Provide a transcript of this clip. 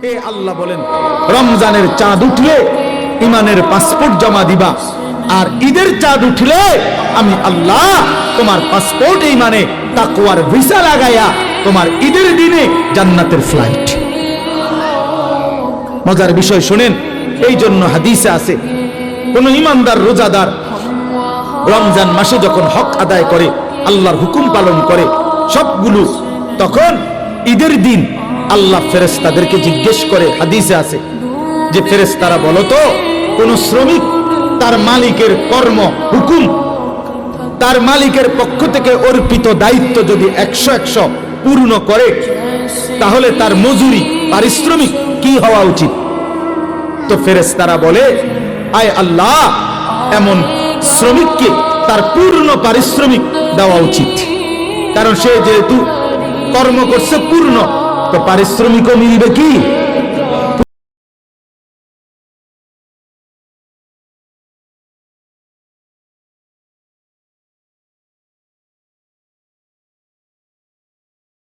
এ আল্লাহ বলেন, রমজানের চাঁদ উঠলে ইমানের পাসপোর্ট জমা দিবা, আর ঈদের চাঁদ উঠলে আমি আল্লাহ তোমার পাসপোর্ট ইমানে তাকওয়ার ভিসা লাগাইয়া তোমার ঈদের দিনে জান্নাতের ফ্লাইট। মজার বিষয় শুনেন, এই জন্য হাদিসে আছে কোন ইমানদার রোজাদার রমজান মাসে যখন হক আদায় করে, আল্লাহর হুকুম পালন করে সবগুলো, তখন ঈদের দিন আল্লাহ ফেরেশতাদেরকে জিজ্ঞেস করে, হাদিসে আছে যে ফেরেশতারা বলো তো, কোন শ্রমিক তার মালিকের কর্ম হুকুম, তার মালিকের পক্ষ থেকে অর্পিত দায়িত্ব যদি 100 পূর্ণ করে, তাহলে তার মজুরি পারিশ্রমিক কি হওয়া উচিত? তো ফেরেশতারা বলে, আয় আল্লাহ, এমন শ্রমিককে তার পূর্ণ পারিশ্রমিক দেওয়া উচিত, কারণ সে যেহেতু কর্ম করছে পূর্ণ, তো পারিশ্রমিকও মিলবে কি?